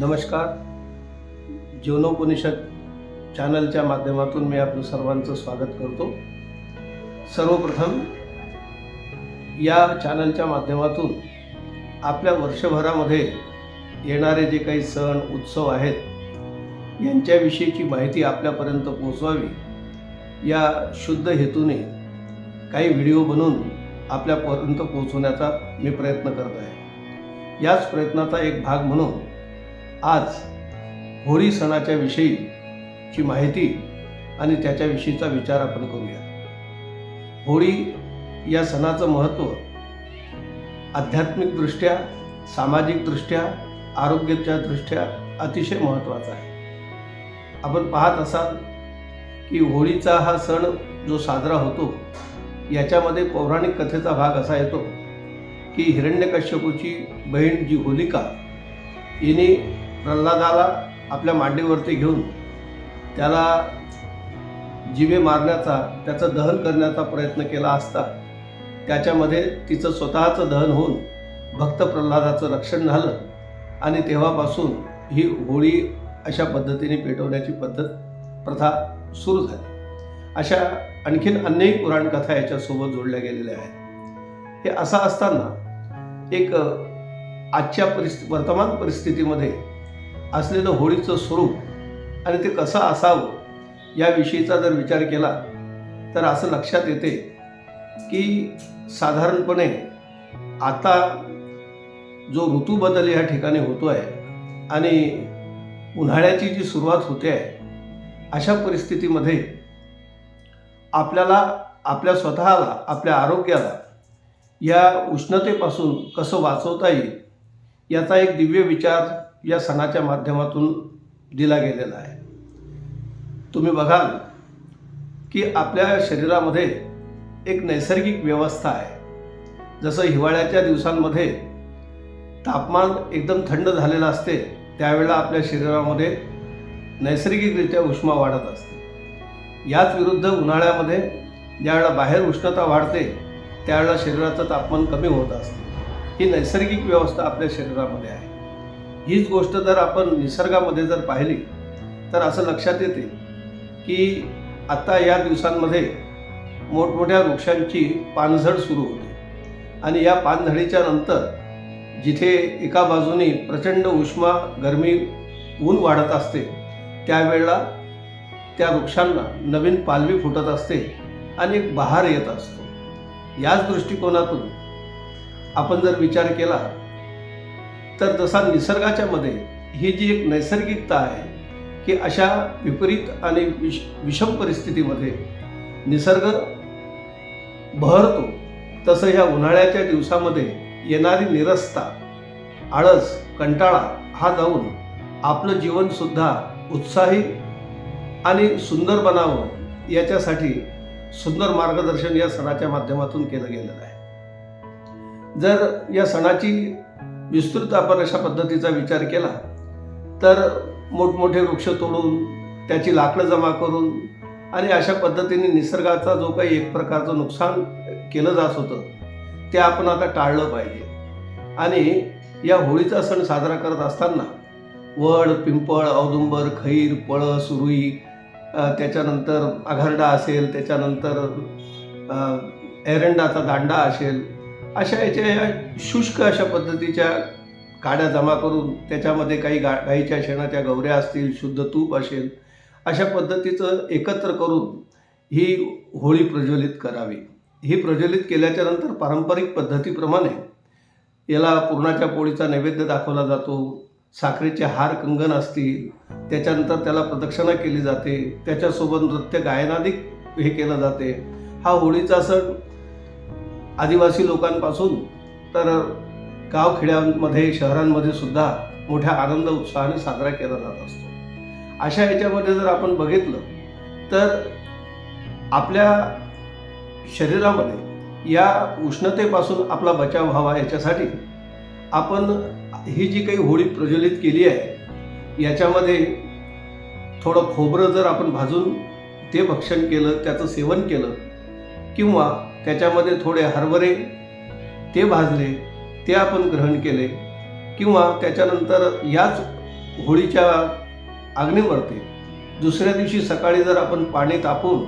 नमस्कार. जीवनोपनिषद चॅनलच्या माध्यमातून मी आपलं सर्वांचं स्वागत करतो. सर्वप्रथम या चॅनलच्या माध्यमातून आपल्या वर्षभरामध्ये येणारे जे काही सण उत्सव आहेत यांच्याविषयीची माहिती आपल्यापर्यंत पोहोचवावी या शुद्ध हेतूने काही व्हिडिओ बनवून आपल्यापर्यंत पोहोचवण्याचा मी प्रयत्न करत आहे. याच प्रयत्नाचा एक भाग म्हणून आज होळी सणाच्या विषयीची माहिती आणि त्याच्याविषयीचा विचार आपण करूया. होळी या सणाचं महत्त्व आध्यात्मिकदृष्ट्या, सामाजिकदृष्ट्या, आरोग्याच्या दृष्ट्या अतिशय महत्त्वाचा आहे. आपण पाहत असाल की होळीचा हा सण जो साजरा होतो याच्यामध्ये पौराणिक कथेचा भाग असा येतो की हिरण्यकश्यपूची बहीण जी होलिका हिने प्रल्हादाला आपल्या मांडीवरती घेऊन त्याला जिवे मारण्याचा, त्याचं दहन करण्याचा प्रयत्न केला असता त्याच्यामध्ये तिचं स्वतःचं दहन होऊन भक्त प्रल्हादाचं रक्षण झालं आणि तेव्हापासून ही होळी अशा पद्धतीने पेटवण्याची प्रथा सुरू झाली. अशा आणखीन अनेक पुराण कथा याच्यासोबत जोडल्या गेलेल्या आहेत. हे असं असताना एक आजच्या वर्तमान परिस्थितीमध्ये असलेलं होळीचं स्वरूप आणि ते कसं असावं याविषयीचा जर विचार केला तर असं लक्षात येते की साधारणपणे आता जो ऋतू बदल या ठिकाणी होतो आहे आणि उन्हाळ्याची जी सुरुवात होते आहे अशा परिस्थितीमध्ये आपल्याला आपल्या स्वतःला, आपल्या आरोग्याला या उष्णतेपासून कसं वाचवता येईल याचा एक दिव्य विचार या सणाच्या माध्यमातून दिला गेलेला आहे. तुम्ही बघाल की आपल्या शरीरामध्ये एक नैसर्गिक व्यवस्था आहे. जसं हिवाळ्याच्या दिवसांमध्ये तापमान एकदम थंड झालेलं असते त्यावेळेला आपल्या शरीरामध्ये नैसर्गिकरित्या उष्मा वाढत असते. याच विरुद्ध उन्हाळ्यामध्ये ज्यावेळेला बाहेर उष्णता वाढते त्यावेळेला शरीराचं तापमान कमी होत असते. ही नैसर्गिक व्यवस्था आपल्या शरीरामध्ये आहे. हीच गोष्ट जर आपण निसर्गामध्ये जर पाहिली तर असं लक्षात येते की आता या दिवसांमध्ये मोठमोठ्या वृक्षांची पानझड सुरू होते आणि या पानझडीच्या नंतर जिथे एका बाजूने प्रचंड उष्मा, गरमी, ऊन वाढत असते त्यावेळेला त्या वृक्षांना नवीन पालवी फुटत असते आणि एक बहार येत असतो. याच दृष्टिकोनातून आपण जर विचार केला तर जसा निसर्गाच्या मध्ये ही जी एक नैसर्गिकता आहे की अशा विपरीत आणि विषम परिस्थितीमध्ये निसर्ग बहरतो, तसं ह्या उन्हाळ्याच्या दिवसामध्ये येणारी निरसता, आळस, कंटाळा हा जाऊन आपलं जीवनसुद्धा उत्साही आणि सुंदर बनावं याच्यासाठी सुंदर मार्गदर्शन या सणाच्या माध्यमातून केलं गेलेलं आहे. जर या सणाची विस्तृत आपण अशा पद्धतीचा विचार केला तर मोठमोठे वृक्ष तोडून त्याची लाकडं जमा करून आणि अशा पद्धतीने निसर्गाचा जो काही एक प्रकारचं नुकसान केलं जात होतं ते आपण आता टाळलं पाहिजे. आणि या होळीचा सण साजरा करत असताना वड, पिंपळ, औदुंबर, खैर, पळं, सुरुई, त्याच्यानंतर आघारडा असेल, त्याच्यानंतर एरंडाचा दांडा असेल, अशा याच्या शुष्क अशा पद्धतीच्या काड्या जमा करून त्याच्यामध्ये काही गाईच्या शेणाच्या गवऱ्या असतील, शुद्ध तूप असेल, अशा पद्धतीचं एकत्र करून ही होळी प्रज्वलित करावी. ही प्रज्वलित केल्याच्या नंतर पारंपरिक पद्धतीप्रमाणे याला पुरणाच्या पोळीचा नैवेद्य दाखवला जातो. साखरेचे हार, कंगन असतील, त्याच्यानंतर त्याला प्रदक्षिणा केली जाते, त्याच्यासोबत नृत्य गायनादिक हे केलं जाते. हा होळीचा सण आदिवासी लोकांपासून तर गावखेड्यांमध्ये, शहरांमध्ये सुद्धा मोठ्या आनंद उत्साहाने साजरा केला जात असतो. अशा याच्यामध्ये जर आपण बघितलं तर आपल्या शरीरामध्ये या उष्णतेपासून आपला बचाव व्हावा याच्यासाठी आपण ही जी काही होळी प्रज्वलित केली आहे याच्यामध्ये थोडं खोबरं जर आपण भाजून ते भक्षण केलं, त्याचं सेवन केलं, किंवा त्याच्यामध्ये थोडे हरभरे ते भाजले ते आपण ग्रहण केले, किंवा त्याच्यानंतर याच होळीच्या अग्नीवरती दुसऱ्या दिवशी सकाळी जर आपण पाणी तापवून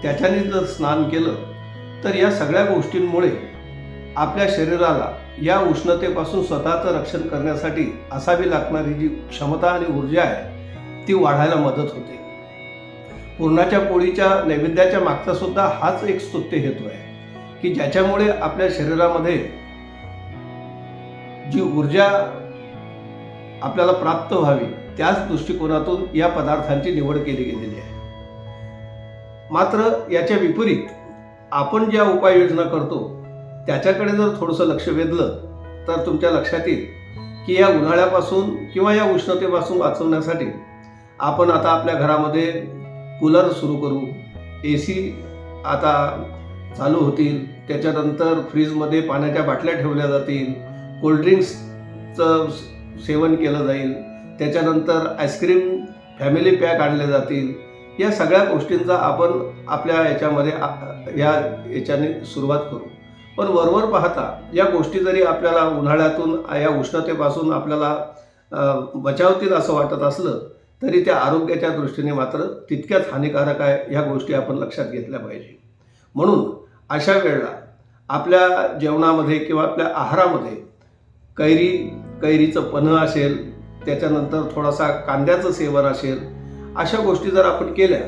त्याच्याने जर स्नान केलं तर या सगळ्या गोष्टींमुळे आपल्या शरीराला या उष्णतेपासून स्वतःचं रक्षण करण्यासाठी असावी लागणारी जी क्षमता आणि ऊर्जा आहे ती वाढायला मदत होते. पुरणाच्या पोळीच्या नैवेद्याच्या मागचा सुद्धा हाच एक स्तुत्य हेतू आहे की ज्याच्यामुळे आपल्या शरीरामध्ये जी ऊर्जा आपल्याला प्राप्त व्हावी त्याच दृष्टिकोनातून या पदार्थांची निवड केली गेलेली आहे. मात्र याच्या विपरीत आपण ज्या उपाययोजना करतो त्याच्याकडे जर थोडंसं लक्ष वेधलं तर तुमच्या लक्षात येईल की या उन्हाळ्यापासून किंवा या उष्णतेपासून वाचवण्यासाठी आपण आता आपल्या घरामध्ये कूलर सुरू करू, AC आता चालू होतील, त्याच्यानंतर फ्रीजमध्ये पाण्याच्या बाटल्या ठेवल्या जातील, कोल्ड्रिंक्सचं सेवन केलं जाईल, त्याच्यानंतर आईस्क्रीम फॅमिली पॅक आणले जातील. या सगळ्या गोष्टींचा आपण आपल्या याच्याने सुरुवात करू. पण वरवर पाहता या गोष्टी जरी आपल्याला उन्हाळ्यातून या उष्णतेपासून आपल्याला बचावतील असं वाटत असलं तरी त्या आरोग्याच्या दृष्टीने मात्र तितक्याच हानिकारक आहे. ह्या गोष्टी आपण लक्षात घेतल्या पाहिजे. म्हणून अशा वेळेला आपल्या जेवणामध्ये किंवा आपल्या आहारामध्ये कैरीचं पन्हं असेल, त्याच्यानंतर थोडासा कांद्याचं सेवन असेल, अशा गोष्टी जर आपण केल्या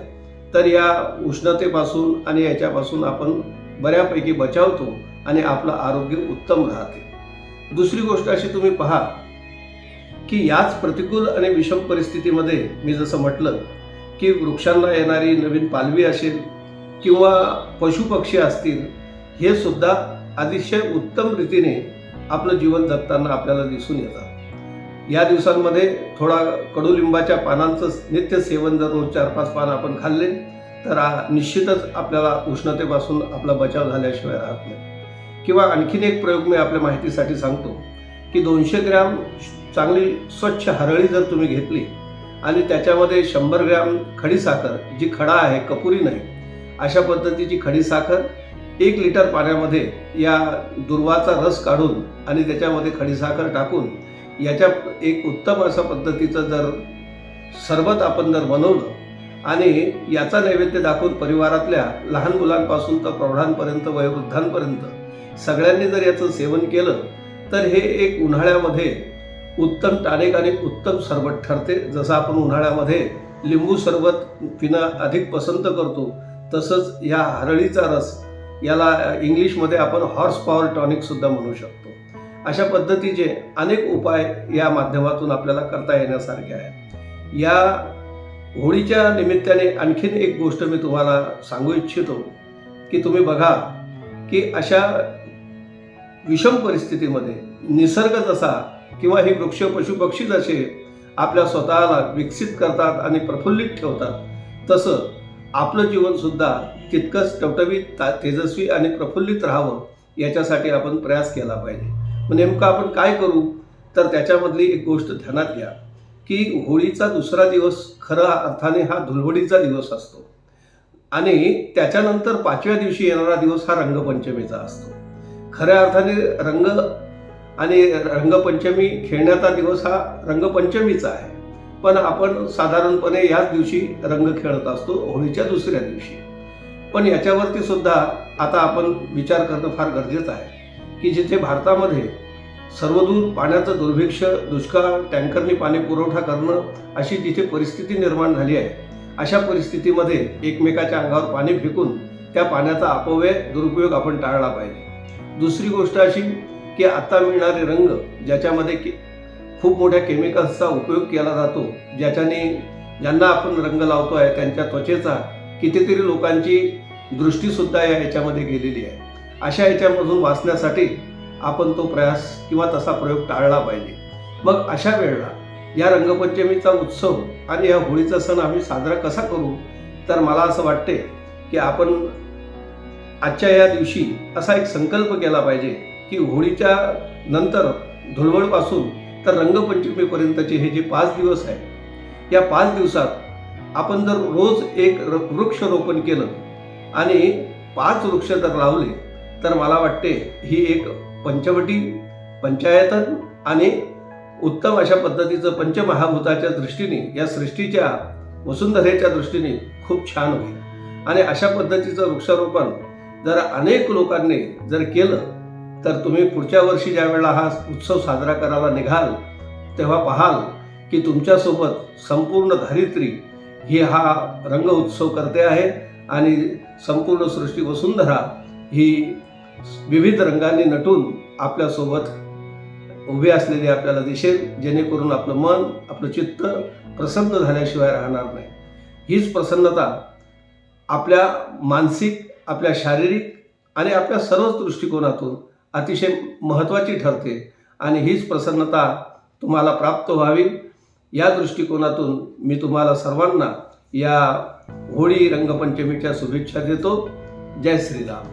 तर या उष्णतेपासून आणि याच्यापासून आपण बऱ्यापैकी बचावतो आणि आपलं आरोग्य उत्तम राहते. दुसरी गोष्ट अशी तुम्ही पहा की याच प्रतिकूल आणि विषम परिस्थितीमध्ये मी जसं म्हटलं की वृक्षांना येणारी नवीन पालवी असेल किंवा पशुपक्षी असतील, हे सुद्धा अतिशय उत्तम रीतीने आपलं जीवन जगताना आपल्याला दिसून येतात. या दिवसांमध्ये थोडा कडुलिंबाच्या पानांचं नित्य सेवन जर रोज 4-5 पानं आपण खाल्ले तर निश्चितच आपल्याला उष्णतेपासून आपला बचाव झाल्याशिवाय राहत नाही. किंवा आणखीन एक प्रयोग मी आपल्या माहितीसाठी सांगतो की 200 ग्रॅम चांगली स्वच्छ हरळी जर तुम्ही घेतली आणि त्याच्यामध्ये 100 ग्रॅम खडीसाखर, जी खडा आहे, कपुरी नाही, अशा पद्धतीची खडीसाखर 1 लिटर पाण्यामध्ये या दुर्वाचा रस काढून आणि त्याच्यामध्ये खडीसाखर टाकून याच्या एक उत्तम अशा पद्धतीचं जर सरबत आपण जर बनवलं आणि याचा नैवेद्य दाखवून परिवारातल्या लहान मुलांपासून तर प्रौढांपर्यंत, वयोवृद्धांपर्यंत सगळ्यांनी जर याचं सेवन केलं तर हे एक उन्हाळ्यामध्ये उत्तम टॉनिक आणि उत्तम सरबत ठरते. जसं आपण उन्हाळ्यामध्ये लिंबू सरबत पिणं अधिक पसंत करतो तसंच या हरळीचा रस, याला इंग्लिशमध्ये आपण हॉर्स पॉवर टॉनिक सुद्धा म्हणू शकतो. अशा पद्धतीचे अनेक उपाय या माध्यमातून आपल्याला करता येण्यासारखे आहेत. या होळीच्या निमित्ताने आणखीन एक गोष्ट मी तुम्हाला सांगू इच्छितो की तुम्ही बघा की अशा विषम परिस्थितीमध्ये निसर्ग जसा किंवा हे वृक्ष पशुपक्षी जसे आपल्या स्वतःला विकसित करतात आणि प्रफुल्लित ठेवतात, तसं आपलं जीवनसुद्धा तितकंच टवटवीत, तेजस्वी आणि प्रफुल्लित राहावं याच्यासाठी आपण प्रयास केला पाहिजे. नेमकं आपण काय करू तर त्याच्यामधली एक गोष्ट ध्यानात घ्या की होळीचा दुसरा दिवस खऱ्या अर्थाने हा धुलवडीचा दिवस असतो आणि त्याच्यानंतर 5व्या दिवशी येणारा दिवस हा रंगपंचमीचा असतो. खऱ्या अर्थाने रंग आणि रंगपंचमी खेळण्याचा दिवस हा रंगपंचमीचा आहे, पण आपण साधारणपणे याच दिवशी रंग खेळत असतो, होळीच्या दुसऱ्या दिवशी. पण याच्यावरती सुद्धा आता आपण विचार करणं फार गरजेचं आहे की जिथे भारतामध्ये सर्वदूर पाण्याचं दुर्भिक्ष, दुष्काळ, टँकरनी पाणी पुरवठा करणं अशी जिथे परिस्थिती निर्माण झाली आहे, अशा परिस्थितीमध्ये एकमेकाच्या अंगावर पाणी फेकून त्या पाण्याचा अपव्यय, दुरुपयोग आपण टाळला पाहिजे. दुसरी गोष्ट अशी की आता मिळणारे रंग ज्याच्यामध्ये खूप मोठ्या केमिकल्सचा उपयोग केला जातो, ज्यांना आपण रंग लावतो आहे त्यांच्या त्वचेचा कितीतरी लोकांची दृष्टीसुद्धा याच्यामध्ये गेलेली आहे. अशा याच्यामधून वाचण्यासाठी आपण तो प्रयास किंवा तसा प्रयोग टाळला पाहिजे. मग अशा वेळेला या रंगपंचमीचा उत्सव आणि या होळीचा सण आम्ही साजरा कसा करू तर मला असं वाटते की आपण आजच्या या दिवशी असा एक संकल्प केला पाहिजे की होळीच्या नंतर धुळवडपासून तर रंगपंचमीपर्यंतचे हे जे 5 दिवस आहे, या 5 दिवसात आपण जर रोज एक वृक्षरोपण केलं आणि 5 वृक्ष जर लावले तर मला वाटते ही एक पंचवटी, पंचायतन आणि उत्तम अशा पद्धतीचं पंचमहाभूताच्या दृष्टीने या सृष्टीच्या वसुंधरेच्या दृष्टीने खूप छान होईल. आणि अशा पद्धतीचं वृक्षारोपण जर अनेक लोकांनी जर केलं तर तुम्ही पुढच्या वर्षी ज्या वेळेला हा उत्सव साजरा करायला निघाल तेव्हा पाहाल की तुमच्यासोबत संपूर्ण धरित्री ही हा रंग उत्सव करते आहे आणि संपूर्ण सृष्टी वसुंधरा ही विविध रंगांनी नटून आपल्यासोबत उभी असलेली आपल्याला दिसेल, जेणेकरून आपलं मन आपलं चित्त प्रसन्न झाल्याशिवाय राहणार नाही. हीच प्रसन्नता आपल्या मानसिक, आपल्या शारीरिक आणि आपल्या सर्वच दृष्टिकोनातून अतिशय महत्त्वाची ठरते आणि हीच प्रसन्नता तुम्हाला प्राप्त व्हावी या दृष्टिकोनातून मी तुम्हाला सर्वांना या होळी रंगपंचमीच्या शुभेच्छा देतो. जय श्रीराम.